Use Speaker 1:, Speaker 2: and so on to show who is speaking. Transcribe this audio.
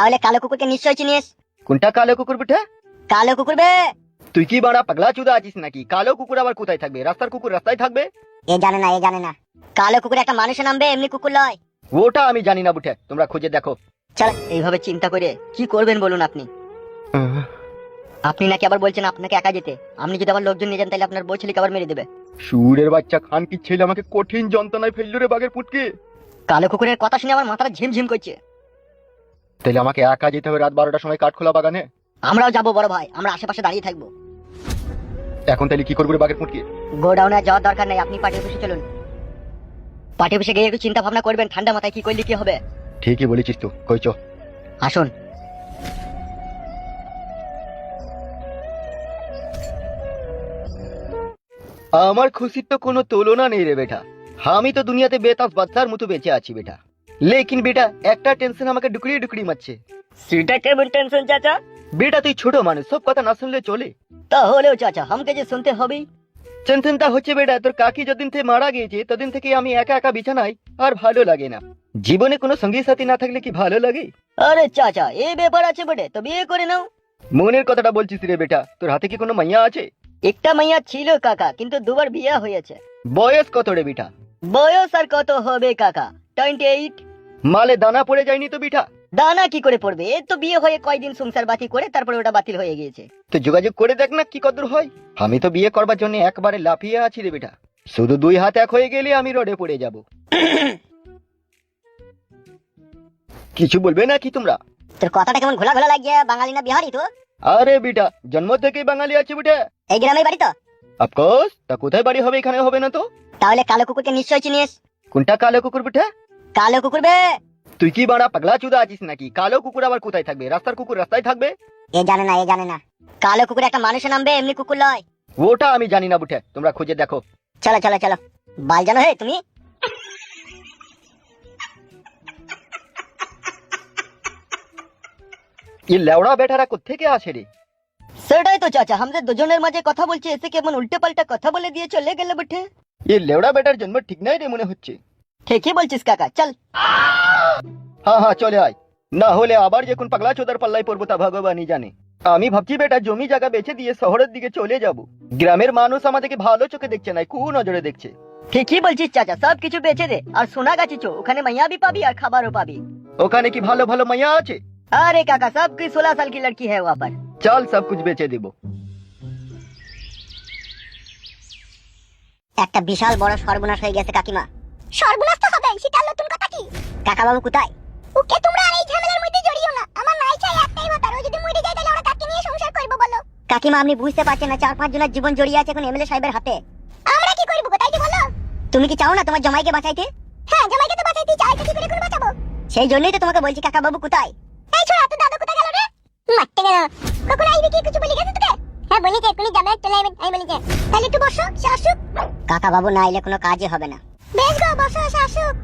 Speaker 1: তাহলে কালো কুকুরকে নিশ্চয়ই চিনিস।
Speaker 2: কোনটা কালো কুকুর বেটা?
Speaker 1: কালো কুকুর বে।
Speaker 2: তুই কি বাড়া পাগলা চুদা আছিস নাকি? কালো কুকুর আবার কোথায় থাকবে? রাস্তার কুকুর রাস্তায় থাকবে।
Speaker 1: এ জানে না কালো কুকুর একটা মানুষের নামবে, এমনি কুকুর লয়।
Speaker 2: ওটা আমি জানি না বুটে, তোমরা খুঁজে দেখো।
Speaker 1: চল, এইভাবে চিন্তা করে কি করবেন বলুন আপনি? আপনি নাকি আবার বলছেন আপনাকে একা যেতে। আপনি যদি আবার লোকজন নিয়ে যান তাহলে আপনার বউ ছেলেকে আবার মেরে দেবে।
Speaker 2: সুরের বাচ্চা খান কি ছেলে আমাকে কঠিন যন্ত্রণায় ফেললো রে বাঘের পুটকে।
Speaker 1: কালো কুকুরের কথা শুনে আমার মাথাটা ঝিমঝিম করছে।
Speaker 2: তাহলে আমাকে একা যেতে হবে রাত 12টার সময় কাঠখোলা বাগানে?
Speaker 1: আমরাও যাবো বড় ভাই, আমরা আশেপাশে দাঁড়িয়ে থাকবো।
Speaker 2: এখন তাহলে কি করবো রে বাঘের পুটকে?
Speaker 1: গোডাউনে যাওয়ার দরকার নেই, আপনি পার্টি অফিসে চলুন। পার্টি অফিসে গিয়ে একটু চিন্তা ভাবনা করবেন ঠান্ডা মাথায় কি করলে কি হবে।
Speaker 2: ঠিকই বলেছিস তো, কই চো।
Speaker 1: আসুন।
Speaker 2: আমার খুশির তো কোনো তুলনা নেই রে বেটা। আমি তো দুনিয়াতে বেতাস বাচ্চার মতো বেঁচে আছি বেটা। লেকিন বেটা একটা টেনশন আমাকে ডুকরিয়ে ডুকরিয়ে মারছে।
Speaker 1: সেটা কেমন টেনশন চাচা?
Speaker 2: বেটা তুই ছোট মানুষ, সব কথা না শুনলে চলে।
Speaker 1: তাহলেও চাচা আমাকে যে শুনতে হবেই।
Speaker 2: টেনশনটা হচ্ছে বেটা তোর কাকি যদিন থেকে মারা গিয়েছে তদিন থেকে আমি একা একা বিছানায়, আর ভালো লাগে না। জীবনে কোনো সঙ্গী সাথী না থাকলে কি ভালো লাগে?
Speaker 1: আরে চাচা এই ব্যাপার আছে বটে, তো বিয়ে করে নাও।
Speaker 2: মনের কথাটা বলছিস রে বেটা, তোর হাতে কি কোনো মাইয়া আছে?
Speaker 1: একটা মাইয়া ছিল কাকা, কিন্তু দুবার বিয়ে হয়েছে।
Speaker 2: বয়স কত রে বেটা?
Speaker 1: বয়স আর কত হবে কাকা, 28।
Speaker 2: মালে দানা পড়ে যায়নি তো বেটা?
Speaker 1: দানা কি করে পড়বে, এই তো বিয়ে হয়ে কয়দিন সংসার বাতি করে তারপরে ওটা বাতিল হয়ে গিয়েছে।
Speaker 2: তো যোগাযোগ করে দেখ না কি কদর হয়। আমি তো বিয়ে করবার জন্য একবারে লাফিয়ে আছি রে বেটা। শুধু দুই হাত এক হয়ে গেলে আমি রোডে পড়ে যাব। কিছু বলবে না কি তোমরা?
Speaker 1: তোর কথাটা কেমন ঘোলা ঘোলা লাগছে, বাঙালি না বিহারি তো?
Speaker 2: আরে বেটা জন্ম থেকেই বাঙালি আছে বেটা।
Speaker 1: এই গ্রামের বাড়ি তো?
Speaker 2: অফকোর্স, তা কোথায় বাড়ি হবে? এখানে হবে না তো?
Speaker 1: তাহলে কালো কুকুরকে নিশ্চয়ই চিনিস।
Speaker 2: কোনটা কালো কুকুর বেটা?
Speaker 1: কালো কুকুর বে।
Speaker 2: তুই কি বাড়া পাগলা চুদা আছিস নাকি? কালো কুকুর আবার কোথায় থাকবে? রাস্তার কুকুর রাস্তায় থাকবে।
Speaker 1: এ জানে না কালো কুকুর একটা মানুষের নামবে, এমনি কুকুর লয়।
Speaker 2: ওটা আমি জানি না বুটে, তোমরা খুঁজে দেখো।
Speaker 1: চলো বাল জানো হে তুমি।
Speaker 2: এই লেওড়া বেটারা কোত্থেকে আসে রে?
Speaker 1: সেটাই তো চাচা, আমাদের দুজনের মাঝে কথা বলছে, এসে কেমন উল্টে পাল্টা কথা বলে দিয়ে চলে গেলে বটে।
Speaker 2: এই লেওড়া বেটার জন্ম ঠিক নাই রে মনে হচ্ছে।
Speaker 1: ঠিকই বলছিস কাকা, চল।
Speaker 2: হ্যাঁ চলে আয়, না হলে আবার যে কোন পাগলা চোদার পাল্লাই পড়বো তা ভগবানই জানে। আমি ভাবছি বেটা জমি জায়গা বেচে দিয়ে শহরের দিকে চলে যাব। গ্রামের মানুষ আমাদেরকে ভালো চোখে দেখছে না, কু নজরে দেখছে।
Speaker 1: ঠিকই বলছিস চাচা, সব কিছু বেচে দে আর সোনা গাছি চো, ওখানে মাইয়া भी পাবি আর খাবারও পাবি।
Speaker 2: ওখানে কি ভালো ভালো মাইয়া আছে?
Speaker 1: अरे काका, सब की 16 साल की लड़की है वहाँ पर।
Speaker 2: চল সব কিছু বেচে দেব।
Speaker 1: একটা বিশাল বড় সর্বনাশ হয়ে গেছে কাকিমা। সর্বনাশ তো হবে, সেটা নতুন কথা কি? কাকা বাবু কোথায়? ওকে তোমরা আর এই ঝামেলার মধ্যে জড়িও না। আমার নাই চাই একটাই ভাতার, ও যদি মরে যায় তাহলে আমরা কাকে নিয়ে সংসার করব বলো? কাকিমা আপনি বুঝতে পারছেন না, 4-5 জনের জীবন জড়িয়ে আছে এখন এমএলএ সাহেবের হাতে। আমরা কি করব তাই বলো? তুমি কি চাও না তোমার জামাইকে বাঁচাইতে? হ্যাঁ, জামাইকে তো বাঁচাইতে চাই, তো কি করে করে বাঁচাবো? সেই জন্যই তো তোমাকে বলছি কাকা বাবু কোথায়। এই ছোড়া, তো দাদা কোথায় গেল রে? মারতে গেল। কখন আইবি কি কিছু বলি গেছে তোকে? হ্যাঁ বলি যে তুমি জামাই চলে আইবেন, আমি বলি যে তাহলে একটু বসো, শাশুক। কাকা বাবু না আইলে কোনো কাজই হবে না। বেশ গো, বসো শাশুক।